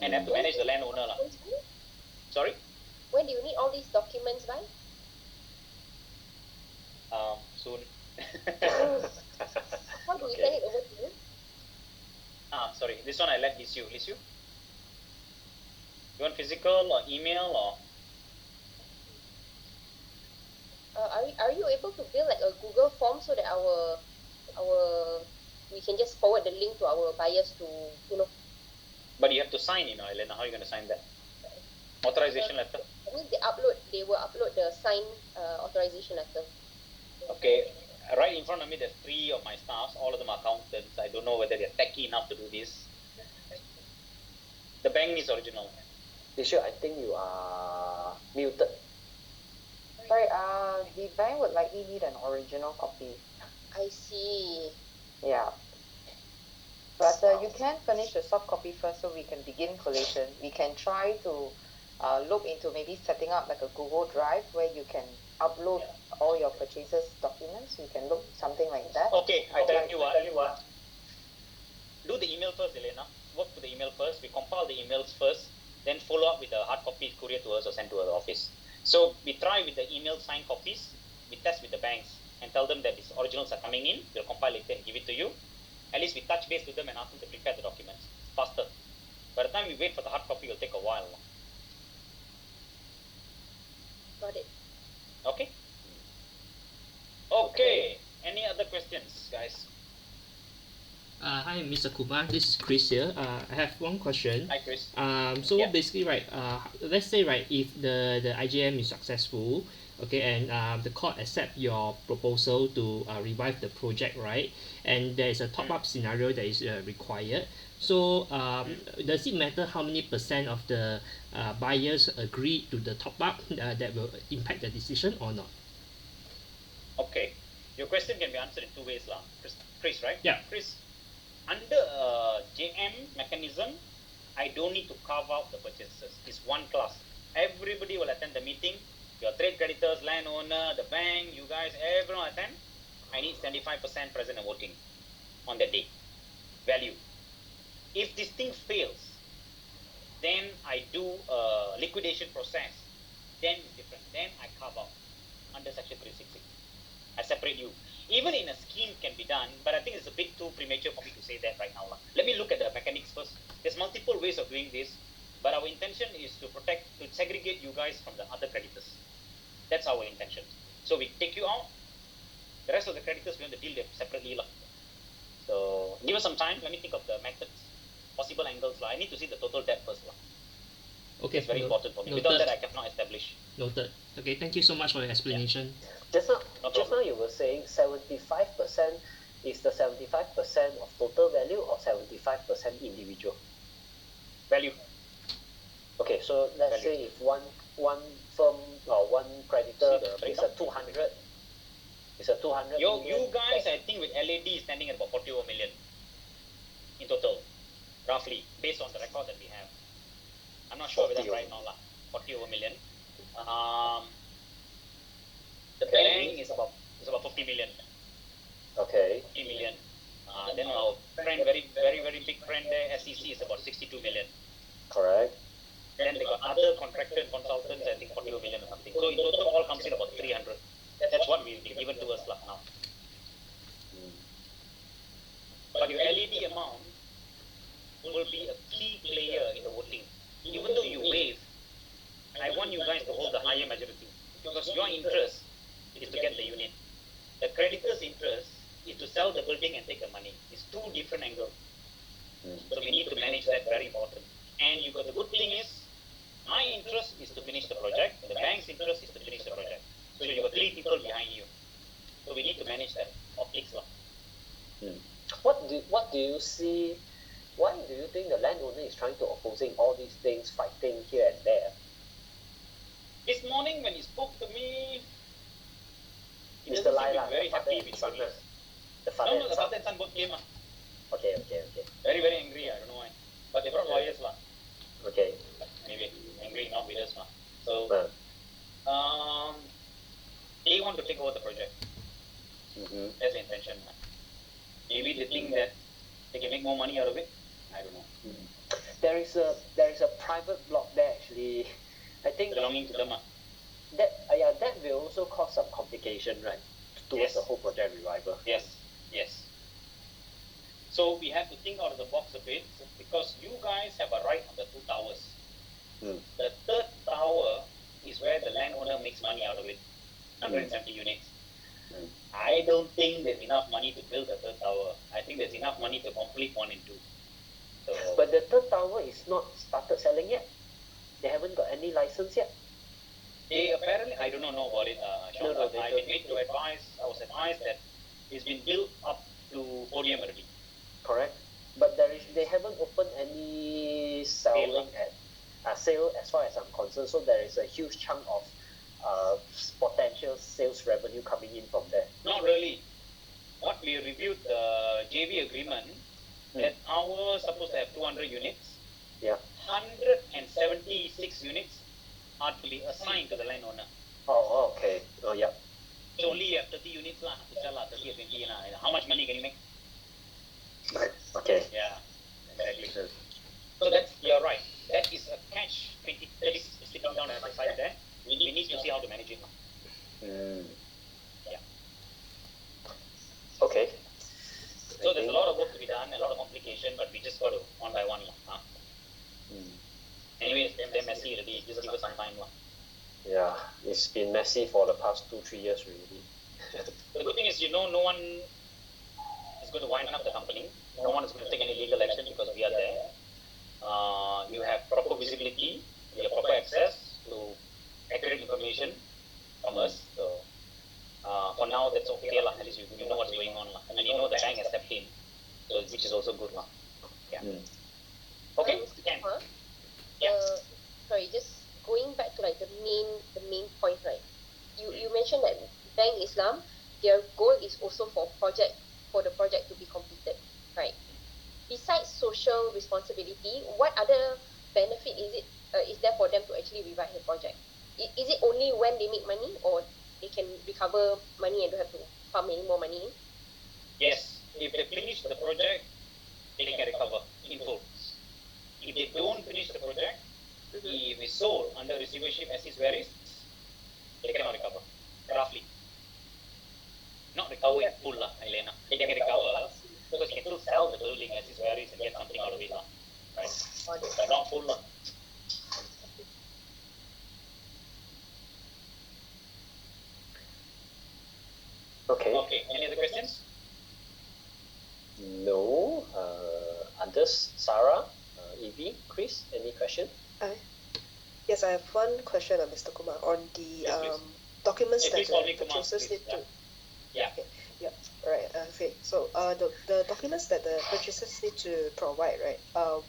And have to manage the landowner. Sorry? When do you need all these documents by? Soon. How do we send it over to you? Sorry. This one I let Lisu. Lisu? You want physical or email or? Are you able to build like a Google form so that we can just forward the link to our buyers to But you have to sign, Elena. How are you going to sign that? Authorization letter. I mean they will upload the signed authorization letter. Okay. Right in front of me there's 3 of my staffs, all of them are accountants. I don't know whether they're techy enough to do this. The bank is original. Tisha, I think you are muted. Sorry, the bank would likely need an original copy. I see. Yeah. But you can finish the soft copy first so we can begin collation. We can try to look into maybe setting up like a Google Drive where you can upload all your purchases documents. You can look something like that. Okay, I tell you what. Do the email first, Elena. Work to the email first. We compile the emails first, then follow up with the hard copy courier to us or sent to our office. So we try with the email signed copies. We test with the banks and tell them that these originals are coming in. We'll compile it and give it to you. At least we touch base with them and ask them to prepare the documents faster. By the time we wait for the hard copy, it will take a while. Got it. Okay? Okay. Any other questions, guys? Hi, Mr. Kumar. This is Chris here. I have one question. Hi, Chris. So Yeah. basically, right, let's say, right, if the IJM is successful, okay, and the court accept your proposal to revive the project, right, and there is a top-up scenario that is required. So does it matter how many % of the buyers agree to the top-up that will impact the decision or not? Okay. Your question can be answered in 2 ways, Chris, right? Yeah. Chris, under JM mechanism, I don't need to carve out the purchases. It's one class. Everybody will attend the meeting. Your trade creditors, landowner, the bank, you guys, everyone attend. I need 75% present and voting on that day. Value. If this thing fails, then I do a liquidation process. Then it's different. Then I carve out under section 366. I separate you. even in a scheme can be done, but I think it's a bit too premature for me to say that right now. Let me look at the mechanics first. There's multiple ways of doing this, but our intention is to segregate you guys from the other creditors. That's our intention. So we take you out. The rest of the creditors, we want to deal them separately. So give us some time. Let me think of the methods, possible angles. I need to see the total debt first. Okay. It's very important for me. Noted. Without that, I cannot establish. Noted. Okay, thank you so much for your explanation. Just now you were saying 75% is the 75% of total value or 75% individual? Value. Okay, so let's say if one firm or one creditor is a 200, You guys, I think with LED is standing at about 41 million in total, roughly, based on the record that we have. I'm not sure whether I'm right now, 40 million. The bank is about 50 million. Okay. 50 million. Then our friend, very, very, very big friend there, SEC is about 62 million. Correct. Then they got other contractor and consultants, I think 40 million or something. So in total, all comes in about 300. That's what we've been given to us now. But your LED amount will be a key player in the voting. Even though you waive, I want you guys to hold the higher majority. Because your interest is to get the unit. The creditor's interest is to sell the building and take the money. It's two different angles. So we need to manage that, very important. And you got the good thing is, my interest is to finish the project, the bank's interest is to finish the project. So you got three people behind you. So we need to manage that optics. What do you see? Why do you think the landowner is trying to opposing all these things, fighting here and there? This morning when he spoke to me, he Mr. doesn't Lai, seem to be very happy with son, me. the father No, and the son. father and son both came. Okay. Very, very angry, I don't know why. But they brought lawyers. Okay. Maybe angry, not with us. So, Uh, they want to take over the project. That's the intention. Maybe they think that they can make more money out of it. I don't know. there is a private block there actually. I think Belonging to them. that will also cause some complication, right? Towards Yes. the whole project revival. Yes. So we have to think out of the box a bit because you guys have a right on the two towers. The third tower is where the landowner makes money out of it. 170 units. I don't think there's enough money to build the third tower. I think there's enough money to complete 1 and 2. So, But the third tower is not started selling yet. They haven't got any license yet. they apparently, I do not know about it, Sean, No, but I was advised that it's been built up to podium already. Correct. But they haven't opened any selling sale as far as I'm concerned. So there is a huge chunk of potential sales revenue coming in from there. Not really. What we reviewed the JV agreement, that ours supposed to have 200 units. Yeah. 176 units are to be assigned to the landowner. Oh, okay. Oh, yeah. So only you have 30 units to sell 30 or 20 How much money can you make? Okay. Yeah, exactly. So you're right. That is a catch 20 sitting down at my side there. We need to see how to manage it. Yeah. Okay. So there's a lot of work to be done, a lot of complication, but we just got to one by one. Anyway, they're messy already. Just give us some time. Yeah, it's been messy for the past 2-3 years really. The good thing is, no one is going to wind up the company. No one is going to take any legal action because we are there. You have proper visibility, you have proper access to accurate information from us. So for now, that's okay. At least you know what's going on. And you know the bank has stepped in, so which is also good. Yeah. Okay, Ken. Sorry, just going back to like the main point, right? You mentioned that Bank Islam, their goal is also for the project to be completed, right? Besides social responsibility, what other benefit is there for them to actually revive the project? Is it only when they make money, or they can recover money and don't have to pump any more money in? Yes, if they finish the project, they can recover in full. If they don't finish the project, if it's sold under receivership as is where is, they cannot recover. Roughly. Not recover. recover in full, Elena. They can recover because you can still sell the building as is where it is and get something out of it, right? But not full. Okay. Okay, any other questions? No. Anders, Sarah, Evie, Chris, any question? Yes, I have one question, Mr. Kumar, on the Yes, documents Hey, that please call the me Kumar, purchasers please. need to. Yeah. Okay. Yeah. All right. Okay. So the documents that the purchasers need to provide, right?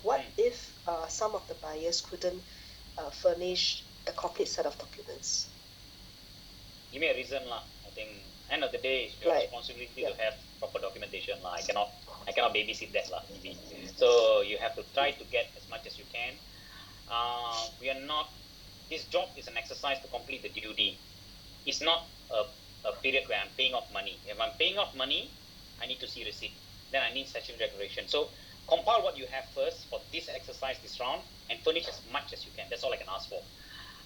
What if some of the buyers couldn't furnish a complete set of documents? Give me a reason, I think end of the day it's your responsibility to have proper documentation, I cannot babysit that, maybe. So you have to try to get as much as you can. We are not. This job is an exercise to complete the duty. It's not a period where I'm paying off money. If I'm paying off money, I need to see receipt. Then I need statutory declaration. So compile what you have first for this exercise this round and furnish as much as you can. That's all I can ask for.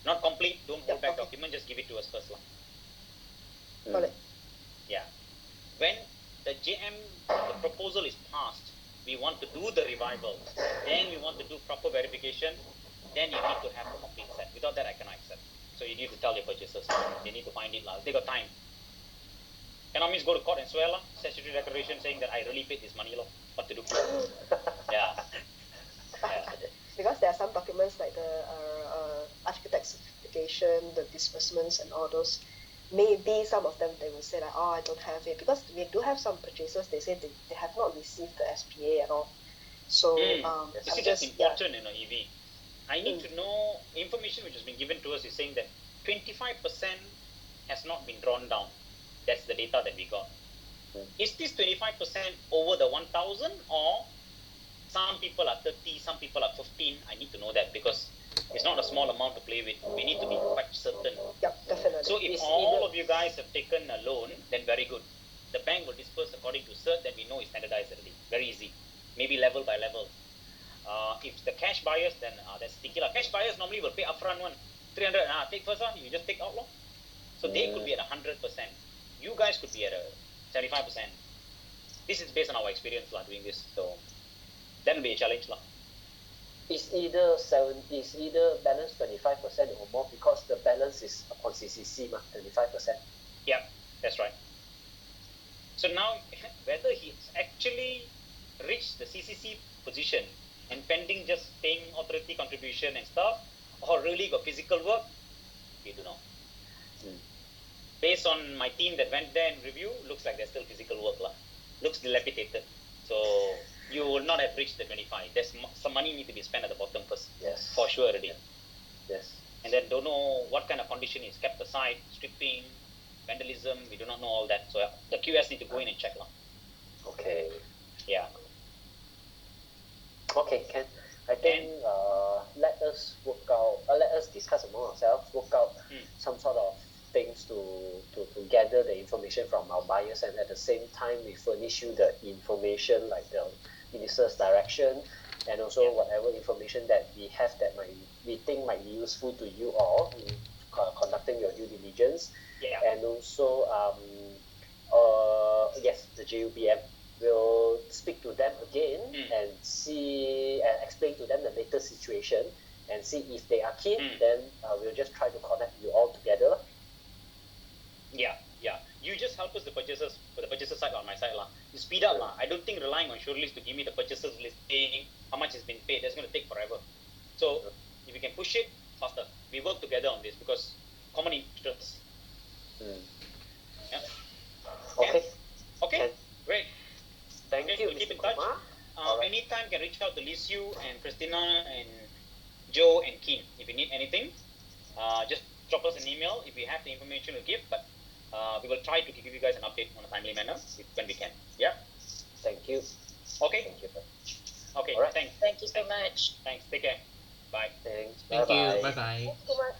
Not complete. Don't hold back document. Just give it to us first, Yeah. When the JM, the proposal is passed, we want to do the revival. Then we want to do proper verification. Then you need to have a complete set. Without that, I cannot accept. So you need to tell your purchasers. They need to find it. They got time. Cannot means go to court and swear. Statutory declaration saying that I really paid this money. What to do? Yeah. Because there are some documents like the architect certification, the disbursements, and all those. Maybe some of them they will say like, oh, I don't have it, because we do have some purchasers. They say they have not received the SPA at all. So this is just important, Evie. I need to know information which has been given to us is saying that 25% has not been drawn down. That's the data that we got. Is this 25% over the 1,000 or some people are 30, some people are 15? I need to know that because it's not a small amount to play with. We need to be quite certain. Yep, definitely. So if all of you guys have taken a loan, then very good. The bank will disperse according to cert, then we know it's standardized already. Very easy. Maybe level by level. If the cash buyers, then that's sticky. Cash buyers normally will pay upfront 300. Take first, you just take out. So they could be at 100%. You guys could be at 75%. This is based on our experience doing this. So that will be a challenge. It's either balance 25% or more because the balance is upon CCC 25%. Yeah, that's right. So now whether he's actually reached the CCC position and pending just paying authority contribution and stuff, or really got physical work, we do not. Based on my team that went there and review, looks like there's still physical work. Looks dilapidated. So you will not have reached the 25. There's some money need to be spent at the bottom first. Yes. For sure already. Yes. And then don't know what kind of condition is kept aside, stripping, vandalism, we do not know all that. So the QS need to go in and check. Okay. Yeah. Okay, Ken. I think let us discuss among ourselves, work out some sort of things to gather the information from our buyers, and at the same time we furnish you the information like the minister's direction and also whatever information that we have that we think might be useful to you all in conducting your due diligence. And also yes, the JUBM will speak to them again and see and explain to them the latest situation and see if they are keen. Then we'll just try to connect you all together. Yeah. You just help us the purchasers for the purchaser side on my side. You speed up. I don't think relying on Shurlist to give me the purchasers listing, how much has been paid, that's going to take forever. So if we can push it faster, we work together on this because common interests. Yeah. Okay. Great. Thank you, We'll keep Mr. in touch. Kumar. Anytime can reach out to Lisu and Christina and Joe and Keen. If you need anything, just drop us an email. If we have the information, we'll give. But we will try to give you guys an update on a timely manner when we can. Yeah. Thank you. Okay. Thank you. Okay. All right. Thanks. Thank you so much. Thanks. Take care. Bye. Thanks. Thank you. Bye-bye. Bye bye. Kumar,